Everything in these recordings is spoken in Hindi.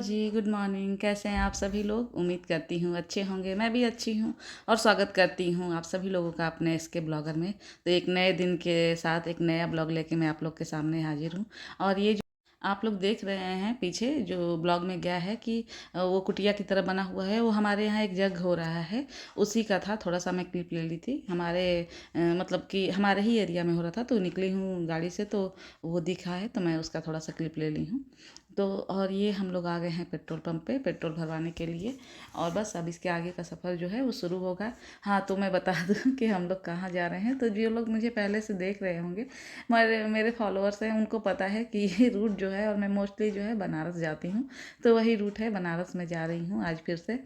जी, गुड मॉर्निंग। कैसे हैं आप सभी लोग? उम्मीद करती हूँ अच्छे होंगे। मैं भी अच्छी हूँ और स्वागत करती हूँ आप सभी लोगों का अपने एसके ब्लॉगर में। तो एक नए दिन के साथ एक नया ब्लॉग लेके मैं आप लोग के सामने हाजिर हूँ। और ये जो आप लोग देख रहे हैं पीछे जो ब्लॉग में गया है कि वो कुटिया की तरह बना हुआ है, वो हमारे यहाँ एक जग हो रहा है, उसी का था। थोड़ा सा मैं क्लिप ले ली थी। हमारे मतलब कि हमारे ही एरिया में हो रहा था, तो निकली हूँ गाड़ी से तो वो दिखा है, तो मैं उसका थोड़ा सा क्लिप ले ली हूँ। तो और ये हम लोग आ गए हैं पेट्रोल पंप पे पेट्रोल भरवाने के लिए। और बस अब इसके आगे का सफ़र जो है वो शुरू होगा। हाँ, तो मैं बता दूँ कि हम लोग कहाँ जा रहे हैं। तो जो लोग मुझे पहले से देख रहे होंगे, मेरे मेरे फॉलोअर्स हैं, उनको पता है कि ये रूट जो है, और मैं मोस्टली जो है बनारस जाती हूँ, तो वही रूट है। बनारस में जा रही हूँ आज फिर से।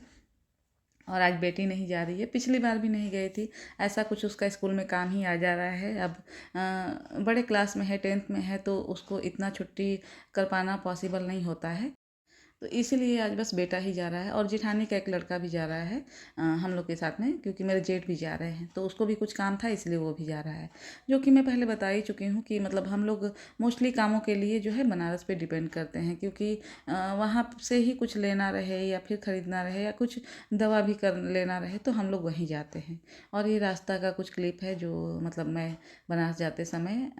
और आज बेटी नहीं जा रही है, पिछली बार भी नहीं गई थी। ऐसा कुछ उसका स्कूल में काम ही आ जा रहा है। अब बड़े क्लास में है, 10th में है, तो उसको इतना छुट्टी कर पाना पॉसिबल नहीं होता है। तो इसीलिए आज बस बेटा ही जा रहा है, और जेठानी का एक लड़का भी जा रहा है हम लोग के साथ में, क्योंकि मेरे जेठ भी जा रहे हैं, तो उसको भी कुछ काम था इसलिए वो भी जा रहा है। जो कि मैं पहले बता ही चुकी हूँ कि मतलब हम लोग मोस्टली कामों के लिए जो है बनारस पे डिपेंड करते हैं, क्योंकि वहाँ से ही कुछ लेना रहे या फिर ख़रीदना रहे या कुछ दवा भी कर लेना रहे, तो हम लोग वहीं जाते हैं। और ये रास्ता का कुछ क्लिप है जो मतलब मैं बनारस जाते समय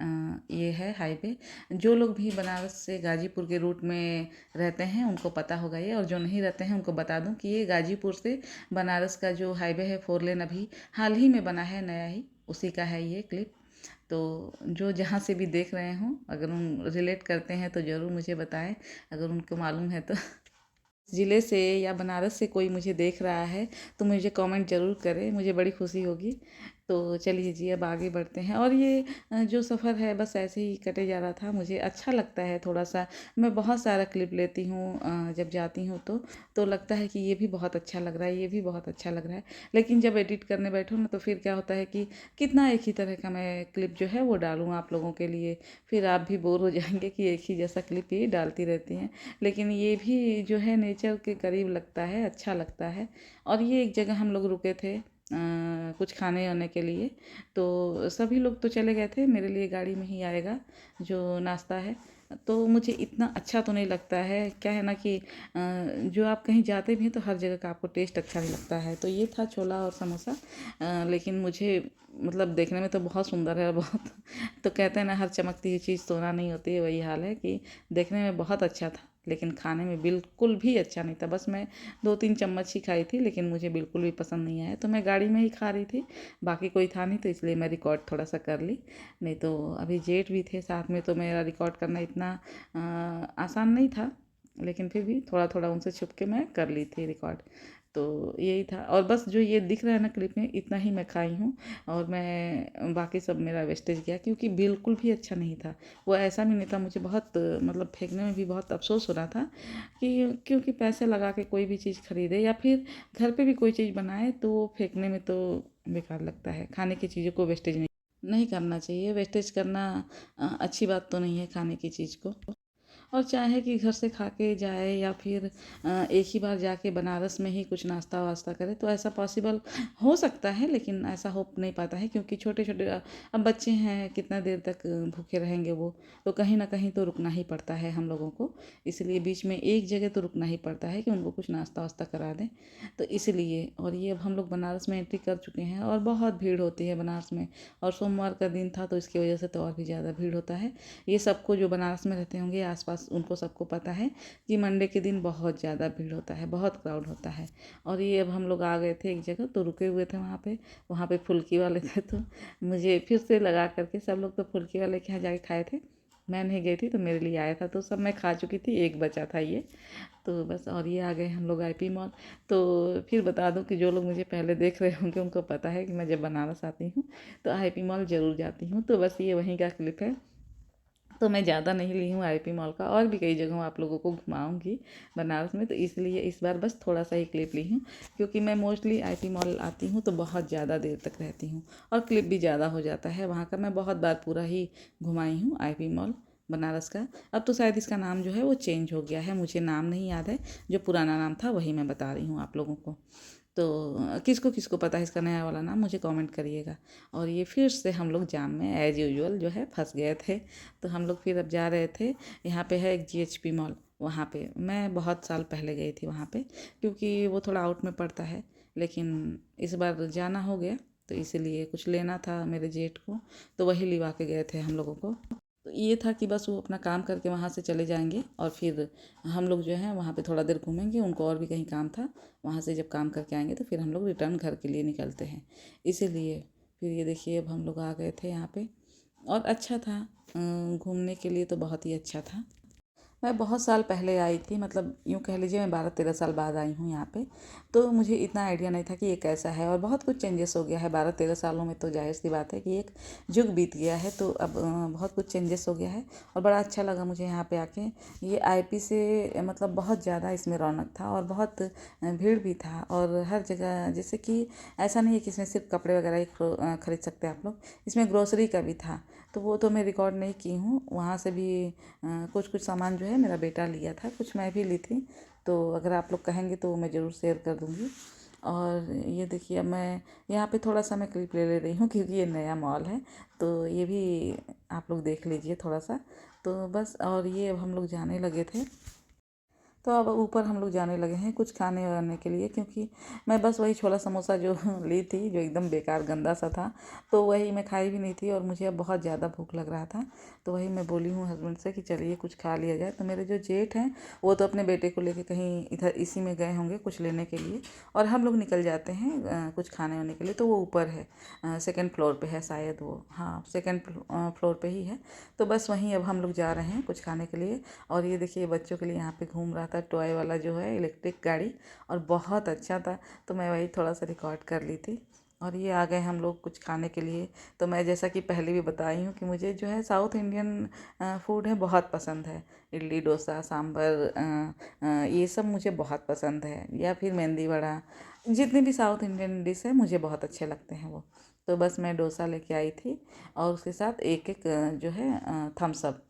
ये है हाईवे। जो लोग भी बनारस से गाजीपुर के रूट में रहते हैं उनको पता होगा ये, और जो नहीं रहते हैं उनको बता दूं कि ये गाजीपुर से बनारस का जो हाईवे है 4 लेन, अभी हाल ही में बना है, नया ही, उसी का है ये क्लिप। तो जो जहाँ से भी देख रहे हों, अगर उन रिलेट करते हैं तो ज़रूर मुझे बताएं, अगर उनको मालूम है तो। ज़िले से या बनारस से कोई मुझे देख रहा है तो मुझे कमेंट ज़रूर करें, मुझे बड़ी खुशी होगी। तो चलिए जी, अब आगे बढ़ते हैं। और ये जो सफ़र है बस ऐसे ही कटे जा रहा था। मुझे अच्छा लगता है थोड़ा सा, मैं बहुत सारा क्लिप लेती हूँ जब जाती हूँ तो लगता है कि ये भी बहुत अच्छा लग रहा है, ये भी बहुत अच्छा लग रहा है। लेकिन जब एडिट करने बैठूँ ना, तो फिर क्या होता है कि कितना एक ही तरह का मैं क्लिप जो है वो डालूँ आप लोगों के लिए। फिर आप भी बोर हो जाएंगे कि एक ही जैसा क्लिप ये डालती रहती हैं। लेकिन ये भी जो है नेचर के करीब लगता है, अच्छा लगता है। और ये एक जगह हम लोग रुके थे कुछ खाने वाने के लिए, तो सभी लोग तो चले गए थे, मेरे लिए गाड़ी में ही आएगा जो नाश्ता है। तो मुझे इतना अच्छा तो नहीं लगता है, क्या है ना कि जो आप कहीं जाते भी हैं तो हर जगह का आपको टेस्ट अच्छा नहीं लगता है। तो ये था छोला और समोसा, लेकिन मुझे मतलब देखने में तो बहुत सुंदर है, बहुत तो कहते हैं ना, हर चमकती हुई चीज़ सोना नहीं होती है, वही हाल है कि देखने में बहुत अच्छा था, लेकिन खाने में बिल्कुल भी अच्छा नहीं था। बस मैं 2-3 चम्मच ही खाई थी, लेकिन मुझे बिल्कुल भी पसंद नहीं आया। तो मैं गाड़ी में ही खा रही थी, बाकी कोई था नहीं, तो इसलिए मैं रिकॉर्ड थोड़ा सा कर ली। नहीं तो अभी जेठ भी थे साथ में, तो मेरा रिकॉर्ड करना इतना आसान नहीं था, लेकिन फिर भी थोड़ा थोड़ा उनसे छुप के मैं कर ली थी रिकॉर्ड। तो यही था। और बस जो ये दिख रहा है ना क्लिप में, इतना ही मैं खाई हूँ। और मैं बाकी सब मेरा वेस्टेज गया, क्योंकि बिल्कुल भी अच्छा नहीं था। वो ऐसा भी नहीं था, मुझे बहुत मतलब फेंकने में भी बहुत अफसोस हो रहा था कि क्योंकि पैसे लगा के कोई भी चीज़ खरीदे या फिर घर पे भी कोई चीज़ बनाए, तो वो फेंकने में तो बेकार लगता है। खाने की चीज़ों को वेस्टेज नहीं नहीं करना चाहिए। वेस्टेज करना अच्छी बात तो नहीं है खाने की चीज़ को। और चाहे कि घर से खा के जाए या फिर एक ही बार जाके बनारस में ही कुछ नाश्ता वास्ता करे, तो ऐसा पॉसिबल हो सकता है, लेकिन ऐसा हो नहीं पाता है, क्योंकि छोटे छोटे अब बच्चे हैं, कितना देर तक भूखे रहेंगे वो। तो कहीं ना कहीं तो रुकना ही पड़ता है हम लोगों को, इसलिए बीच में एक जगह तो रुकना ही पड़ता है कि उनको कुछ नाश्ता वास्ता करा दें। तो इसलिए, और ये अब हम लोग बनारस में एंट्री कर चुके हैं, और बहुत भीड़ होती है बनारस में। और सोमवार का दिन था, तो इसकी वजह से तो और भी ज़्यादा भीड़ होता है। ये सबको जो बनारस में रहते होंगे आसपास, उनको सबको पता है कि मंडे के दिन बहुत ज़्यादा भीड़ होता है, बहुत क्राउड होता है। और ये अब हम लोग आ गए थे एक जगह, तो रुके हुए थे वहाँ पे फुल्की वाले थे, तो मुझे फिर से लगा करके, सब लोग तो फुल्की वाले के यहाँ जाके खाए थे, मैं नहीं गई थी, तो मेरे लिए आया था, तो सब मैं खा चुकी थी, एक बचा था ये। तो बस, और ये आ गए हम लोग आईपी मॉल। तो फिर बता दूं कि जो लोग मुझे पहले देख रहे होंगे उनको पता है कि मैं जब बनारस आती हूँ तो आईपी मॉल ज़रूर जाती हूँ। तो बस ये वहीं का क्लिप है। तो मैं ज़्यादा नहीं ली हूँ आईपी मॉल का, और भी कई जगहों आप लोगों को घुमाऊँगी बनारस में, तो इसलिए इस बार बस थोड़ा सा ही क्लिप ली हूँ, क्योंकि मैं मोस्टली आईपी मॉल आती हूँ तो बहुत ज़्यादा देर तक रहती हूँ, और क्लिप भी ज़्यादा हो जाता है वहाँ का। मैं बहुत बार पूरा ही घुमाई हूँ आईपी मॉल बनारस का। अब तो शायद इसका नाम जो है वो चेंज हो गया है, मुझे नाम नहीं याद है, जो पुराना नाम था वही मैं बता रही हूँ आप लोगों को। तो किसको किसको पता है इसका नया वाला नाम, मुझे कमेंट करिएगा। और ये फिर से हम लोग जाम में एज यूजुअल जो है फंस गए थे। तो हम लोग फिर अब जा रहे थे, यहाँ पे है एक जीएचपी मॉल, वहाँ पे मैं बहुत साल पहले गई थी वहाँ पे, क्योंकि वो थोड़ा आउट में पड़ता है। लेकिन इस बार जाना हो गया, तो इसीलिए कुछ लेना था मेरे जेठ को, तो वही लिवा के गए थे हम लोगों को। तो ये था कि बस वो अपना काम करके वहाँ से चले जाएंगे और फिर हम लोग जो है वहाँ पे थोड़ा देर घूमेंगे। उनको और भी कहीं काम था, वहाँ से जब काम करके आएंगे तो फिर हम लोग रिटर्न घर के लिए निकलते हैं। इसीलिए फिर ये देखिए अब हम लोग आ गए थे यहाँ पे, और अच्छा था घूमने के लिए, तो बहुत ही अच्छा था। मैं बहुत साल पहले आई थी, मतलब यूँ कह लीजिए मैं 12-13 साल बाद आई हूँ यहाँ पे। तो मुझे इतना आइडिया नहीं था कि ये कैसा है, और बहुत कुछ चेंजेस हो गया है 12-13 सालों में। तो जाहिर सी बात है कि एक युग बीत गया है, तो अब बहुत कुछ चेंजेस हो गया है। और बड़ा अच्छा लगा मुझे यहाँ पे आके। ये आईपी से मतलब बहुत ज़्यादा इसमें रौनक था, और बहुत भीड़ भी था। और हर जगह जैसे कि ऐसा नहीं है कि इसमें सिर्फ कपड़े वगैरह ही खरीद सकते हैं आप लोग, इसमें ग्रोसरी का भी था। तो वो तो मैं रिकॉर्ड नहीं की हूँ, वहाँ से भी कुछ कुछ सामान जो है मेरा बेटा लिया था, कुछ मैं भी ली थी। तो अगर आप लोग कहेंगे तो मैं ज़रूर शेयर कर दूँगी। और ये देखिए अब मैं यहाँ पे थोड़ा सा मैं क्लिप ले रही हूँ, क्योंकि ये नया मॉल है, तो ये भी आप लोग देख लीजिए थोड़ा सा। तो बस, और ये अब हम लोग जाने लगे थे। तो अब ऊपर हम लोग जाने लगे हैं कुछ खाने वाने के लिए, क्योंकि मैं बस वही छोला समोसा जो ली थी, जो एकदम बेकार गंदा सा था, तो वही मैं खाई भी नहीं थी, और मुझे अब बहुत ज़्यादा भूख लग रहा था। तो वही मैं बोली हूँ हस्बैंड से कि चलिए कुछ खा लिया जाए। तो मेरे जो जेठ हैं वो तो अपने बेटे को लेके कहीं इधर इसी में गए होंगे कुछ लेने के लिए, और हम लोग निकल जाते हैं कुछ खाने वाने के लिए। तो वो ऊपर है, सेकंड फ्लोर पे है शायद वो, हाँ सेकंड फ्लोर पे ही है। तो बस वहीं अब हम लोग जा रहे हैं कुछ खाने के लिए। और ये देखिए बच्चों के लिए यहाँ पे घूम रहा था टॉय वाला जो है इलेक्ट्रिक गाड़ी, और बहुत अच्छा था। तो मैं वही थोड़ा सा रिकॉर्ड कर ली थी। और ये आ गए हम लोग कुछ खाने के लिए। तो मैं जैसा कि पहले भी बताई हूँ कि मुझे जो है साउथ इंडियन फूड है बहुत पसंद है। इडली डोसा सांभर ये सब मुझे बहुत पसंद है, या फिर मेंदी वड़ा, जितने भी साउथ इंडियन डिश है मुझे बहुत अच्छे लगते हैं वो। तो बस मैं डोसा लेके आई थी, और उसके साथ एक एक जो है थम्स अप।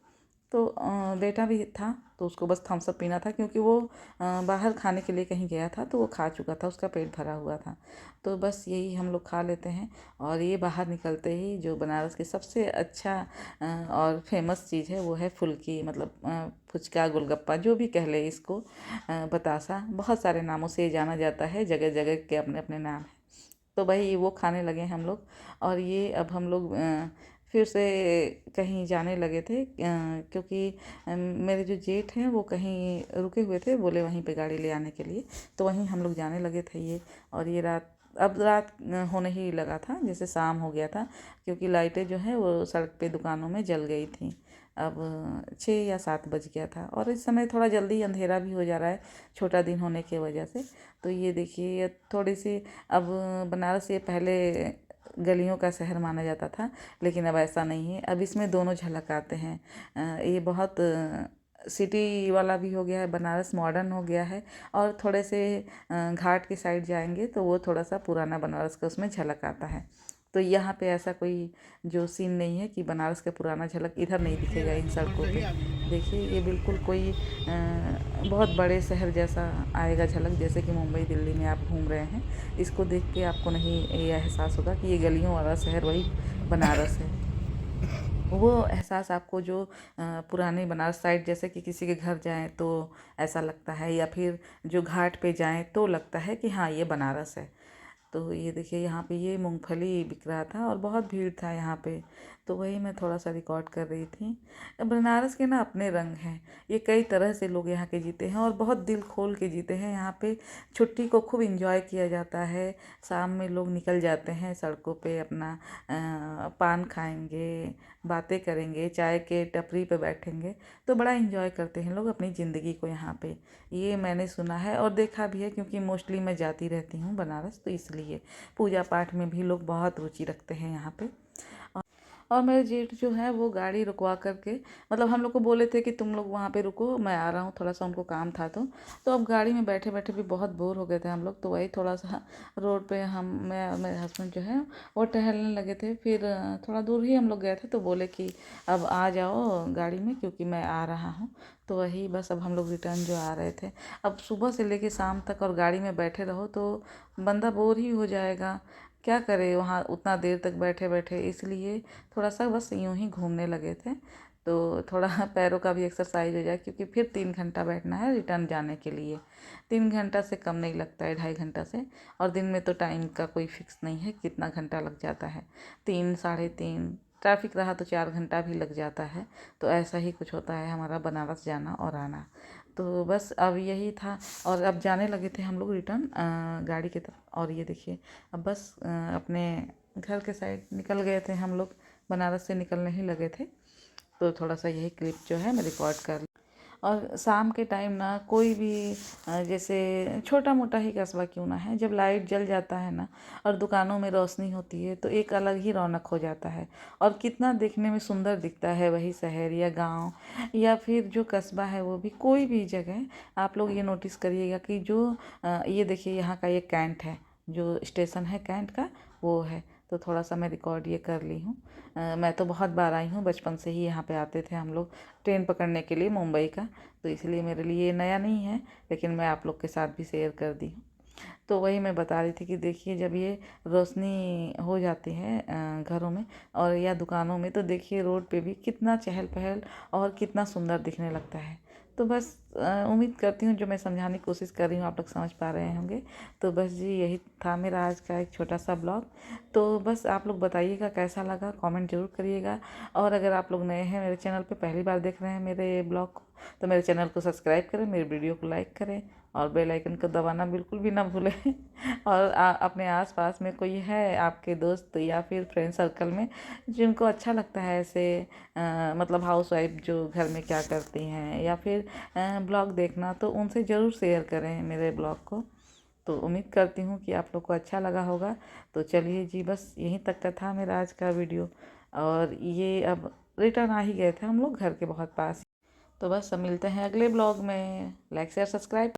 तो बेटा भी था, तो उसको बस थम्स अप पीना था, क्योंकि वो बाहर खाने के लिए कहीं गया था, तो वो खा चुका था, उसका पेट भरा हुआ था। तो बस यही हम लोग खा लेते हैं। और ये बाहर निकलते ही जो बनारस की सबसे अच्छा और फेमस चीज़ है वो है फुल्की, मतलब फुचका गोलगप्पा जो भी कह ले इसको, बतासा, बहुत सारे नामों से ये जाना जाता है, जगह जगह के अपने अपने नाम हैं। तो भाई वो खाने लगे हम लोग। और ये अब हम लोग फिर से कहीं जाने लगे थे, क्योंकि मेरे जो जेठ हैं वो कहीं रुके हुए थे, बोले वहीं पे गाड़ी ले आने के लिए। तो वहीं हम लोग जाने लगे थे ये। और ये रात, अब रात होने ही लगा था, जैसे शाम हो गया था, क्योंकि लाइटें जो हैं वो सड़क पे दुकानों में जल गई थी। अब 6 या 7 बज गया था, और इस समय थोड़ा जल्दी अंधेरा भी हो जा रहा है, छोटा दिन होने की वजह से। तो ये देखिए ये थोड़ी सी, अब बनारस ये पहले गलियों का शहर माना जाता था, लेकिन अब ऐसा नहीं है। अब इसमें दोनों झलक आते हैं। ये बहुत सिटी वाला भी हो गया है, बनारस मॉडर्न हो गया है। और थोड़े से घाट की साइड जाएंगे तो वो थोड़ा सा पुराना बनारस का उसमें झलक आता है। तो यहाँ पे ऐसा कोई जो सीन नहीं है कि बनारस का पुराना झलक इधर नहीं दिखेगा इन सड़कों पे। देखिए ये बिल्कुल कोई बहुत बड़े शहर जैसा आएगा झलक, जैसे कि मुंबई दिल्ली में आप घूम रहे हैं। इसको देख के आपको नहीं ये एहसास होगा कि ये गलियों वाला शहर वही बनारस है। वो एहसास आपको जो पुराने बनारस साइड, जैसे कि किसी के घर जाएं तो ऐसा लगता है, या फिर जो घाट पे जाएं तो लगता है कि हाँ ये बनारस है। तो ये देखिए यहाँ पे ये मूंगफली बिक रहा था, और बहुत भीड़ था यहाँ पे। तो वही मैं थोड़ा सा रिकॉर्ड कर रही थी। बनारस के ना अपने रंग हैं, ये कई तरह से लोग यहाँ के जीते हैं, और बहुत दिल खोल के जीते हैं। यहाँ पे छुट्टी को खूब इंजॉय किया जाता है। शाम में लोग निकल जाते हैं सड़कों पे, अपना पान खाएंगे, बातें करेंगे, चाय के टपरी पे बैठेंगे। तो बड़ा इंजॉय करते हैं लोग अपनी ज़िंदगी को यहाँ पे। ये मैंने सुना है और देखा भी है, क्योंकि मोस्टली मैं जाती रहती हूँ बनारस, तो इसलिए पूजा पाठ में भी लोग बहुत रुचि रखते हैं यहाँ पे। और मेरे जेठ जो है वो गाड़ी रुकवा करके, मतलब हम लोग को बोले थे कि तुम लोग वहाँ पे रुको, मैं आ रहा हूँ, थोड़ा सा उनको काम था। तो अब गाड़ी में बैठे बैठे भी बहुत बोर हो गए थे हम लोग, तो वही थोड़ा सा रोड पे मैं और मेरे हस्बैंड जो है वो टहलने लगे थे। फिर थोड़ा दूर ही हम लोग गए थे, तो बोले कि अब आ जाओ गाड़ी में, क्योंकि मैं आ रहा हूँ। तो वही बस अब हम लोग रिटर्न जो आ रहे थे। अब सुबह से लेके शाम तक और गाड़ी में बैठे रहो तो बंदा बोर ही हो जाएगा, क्या करे वहाँ उतना देर तक बैठे बैठे। इसलिए थोड़ा सा बस यूं ही घूमने लगे थे। तो थोड़ा पैरों का भी एक्सरसाइज हो जाए, क्योंकि फिर 3 घंटा बैठना है रिटर्न जाने के लिए। 3 घंटा से कम नहीं लगता है, 2.5 घंटा से। और दिन में तो टाइम का कोई फिक्स नहीं है कितना घंटा लग जाता है, 3 3.5, ट्रैफिक रहा तो 4 घंटा भी लग जाता है। तो ऐसा ही कुछ होता है हमारा बनारस जाना और आना। तो बस अब यही था, और अब जाने लगे थे हम लोग रिटर्न गाड़ी की तरफ। और ये देखिए अब बस अपने घर के साइड निकल गए थे हम लोग, बनारस से निकलने ही लगे थे। तो थोड़ा सा यही क्लिप जो है मैं रिकॉर्ड कर ली। और शाम के टाइम ना कोई भी जैसे छोटा मोटा ही कस्बा क्यों ना है, जब लाइट जल जाता है ना और दुकानों में रोशनी होती है तो एक अलग ही रौनक हो जाता है। और कितना देखने में सुंदर दिखता है वही शहर या गांव या फिर जो कस्बा है, वो भी कोई भी जगह। आप लोग ये नोटिस करिएगा कि जो ये देखिए यहाँ का ये कैंट है, जो स्टेशन है कैंट का वो है। तो थोड़ा सा मैं रिकॉर्ड ये कर ली हूँ। मैं तो बहुत बार आई हूँ, बचपन से ही यहाँ पे आते थे हम लोग ट्रेन पकड़ने के लिए मुंबई का। तो इसलिए मेरे लिए नया नहीं है, लेकिन मैं आप लोग के साथ भी शेयर कर दी हूँ। तो वही मैं बता रही थी कि देखिए जब ये रोशनी हो जाती है घरों में और या दुकानों में, तो देखिए रोड पे भी कितना चहल पहल और कितना सुंदर दिखने लगता है। तो बस उम्मीद करती हूँ जो मैं समझाने की कोशिश कर रही हूँ आप लोग समझ पा रहे होंगे। तो बस जी यही था मेरा आज का एक छोटा सा ब्लॉग। तो बस आप लोग बताइएगा कैसा लगा, कमेंट जरूर करिएगा। और अगर आप लोग नए हैं मेरे चैनल पे, पहली बार देख रहे हैं मेरे ब्लॉग को, तो मेरे चैनल को सब्सक्राइब करें, मेरे वीडियो को लाइक करें और बेल आइकन को दबाना बिल्कुल भी ना भूलें। और अपने आसपास में कोई है आपके दोस्त या फिर फ्रेंड सर्कल में जिनको अच्छा लगता है ऐसे मतलब हाउस वाइफ जो घर में क्या करती हैं या फिर ब्लॉग देखना, तो उनसे ज़रूर शेयर करें मेरे ब्लॉग को। तो उम्मीद करती हूँ कि आप लोग को अच्छा लगा होगा। तो चलिए जी बस यहीं तक का था मेरा आज का वीडियो। और ये अब रिटर्न आ ही गए थे हम लोग घर के बहुत पास। तो बस अब मिलते हैं अगले ब्लॉग में। Like share subscribe.